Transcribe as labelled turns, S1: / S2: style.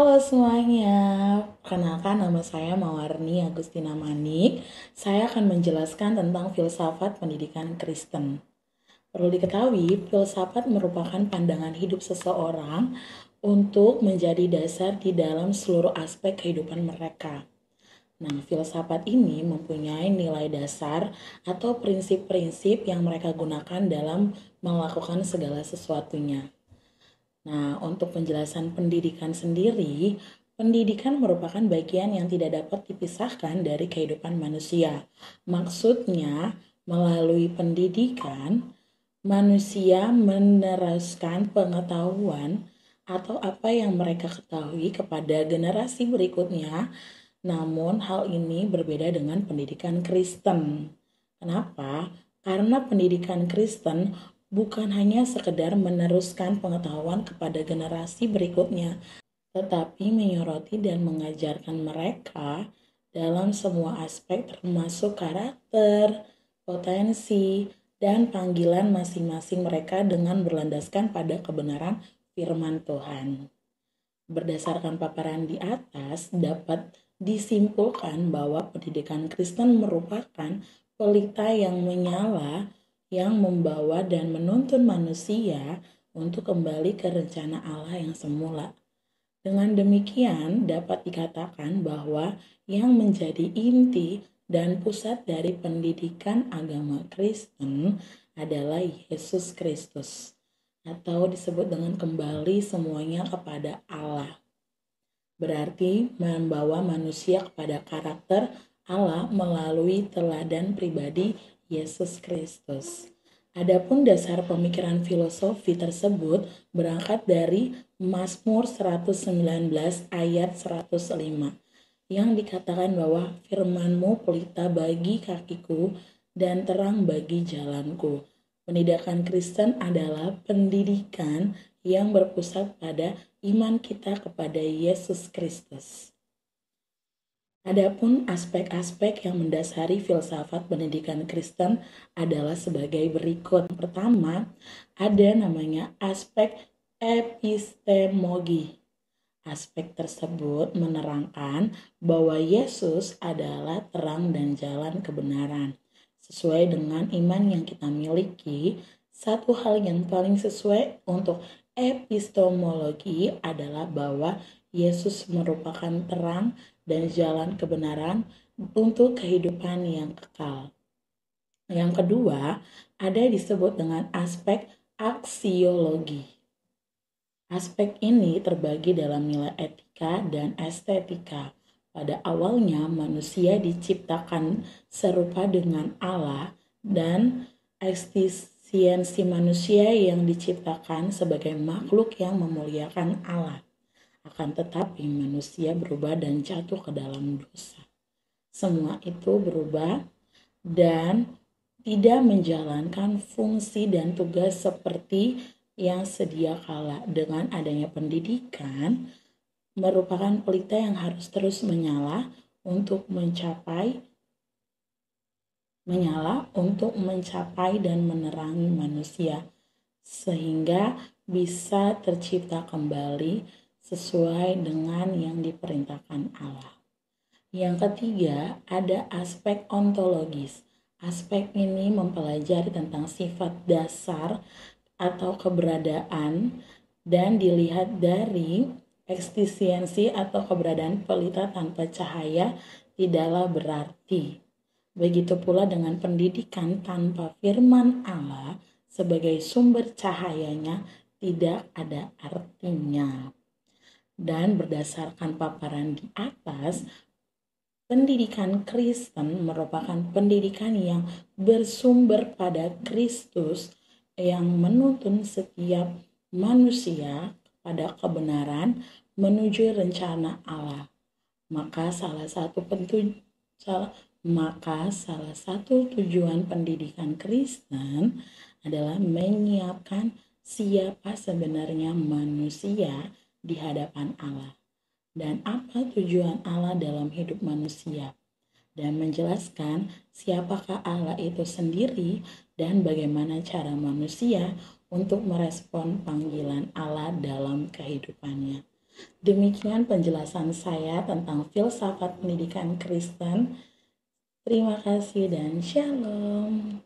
S1: Halo semuanya, perkenalkan nama saya Mawarni Agustina Manik. Saya akan menjelaskan tentang filsafat pendidikan Kristen. Perlu diketahui, filsafat merupakan pandangan hidup seseorang untuk menjadi dasar di dalam seluruh aspek kehidupan mereka. Nah, filsafat ini mempunyai nilai dasar atau prinsip-prinsip yang mereka gunakan dalam melakukan segala sesuatunya. Nah, untuk penjelasan pendidikan sendiri, pendidikan merupakan bagian yang tidak dapat dipisahkan dari kehidupan manusia. Maksudnya, melalui pendidikan, manusia meneruskan pengetahuan atau apa yang mereka ketahui kepada generasi berikutnya. Namun, hal ini berbeda dengan pendidikan Kristen. Kenapa? Karena pendidikan Kristen bukan hanya sekedar meneruskan pengetahuan kepada generasi berikutnya, tetapi menyoroti dan mengajarkan mereka dalam semua aspek termasuk karakter, potensi, dan panggilan masing-masing mereka dengan berlandaskan pada kebenaran firman Tuhan. Berdasarkan paparan di atas, dapat disimpulkan bahwa pendidikan Kristen merupakan pelita yang menyala yang membawa dan menuntun manusia untuk kembali ke rencana Allah yang semula. Dengan demikian, dapat dikatakan bahwa yang menjadi inti dan pusat dari pendidikan agama Kristen adalah Yesus Kristus, atau disebut dengan kembali semuanya kepada Allah. Berarti membawa manusia kepada karakter Allah melalui teladan pribadi Yesus Kristus. Adapun dasar pemikiran filosofi tersebut berangkat dari Mazmur 119 ayat 105 yang dikatakan bahwa firman-Mu pelita bagi kakiku dan terang bagi jalanku. Pendidikan Kristen adalah pendidikan yang berpusat pada iman kita kepada Yesus Kristus. Adapun aspek-aspek yang mendasari filsafat pendidikan Kristen adalah sebagai berikut. Pertama, ada namanya aspek epistemologi. Aspek tersebut menerangkan bahwa Yesus adalah terang dan jalan kebenaran. Sesuai dengan iman yang kita miliki, satu hal yang paling sesuai untuk epistemologi adalah bahwa Yesus merupakan terang dan jalan kebenaran untuk kehidupan yang kekal. Yang kedua, ada disebut dengan aspek aksiologi. Aspek ini terbagi dalam nilai etika dan estetika. Pada awalnya manusia diciptakan serupa dengan Allah dan eksistensi manusia yang diciptakan sebagai makhluk yang memuliakan Allah. Akan tetapi manusia berubah dan jatuh ke dalam dosa. Semua itu berubah dan tidak menjalankan fungsi dan tugas seperti yang sedia kala. Dengan adanya pendidikan merupakan pelita yang harus terus menyala untuk mencapai dan menerangi manusia sehingga bisa tercipta kembali sesuai dengan yang diperintahkan Allah. Yang ketiga, ada aspek ontologis. Aspek ini mempelajari tentang sifat dasar atau keberadaan dan dilihat dari eksistensi atau keberadaan pelita tanpa cahaya tidaklah berarti. Begitu pula dengan pendidikan tanpa firman Allah sebagai sumber cahayanya tidak ada artinya. Dan berdasarkan paparan di atas, pendidikan Kristen merupakan pendidikan yang bersumber pada Kristus yang menuntun setiap manusia pada kebenaran menuju rencana Allah. Maka salah satu tujuan pendidikan Kristen adalah menyiapkan siapa sebenarnya manusia di hadapan Allah dan apa tujuan Allah dalam hidup manusia, dan menjelaskan siapakah Allah itu sendiri dan bagaimana cara manusia untuk merespon panggilan Allah dalam kehidupannya. Demikian penjelasan saya tentang filsafat pendidikan Kristen. Terima kasih dan shalom.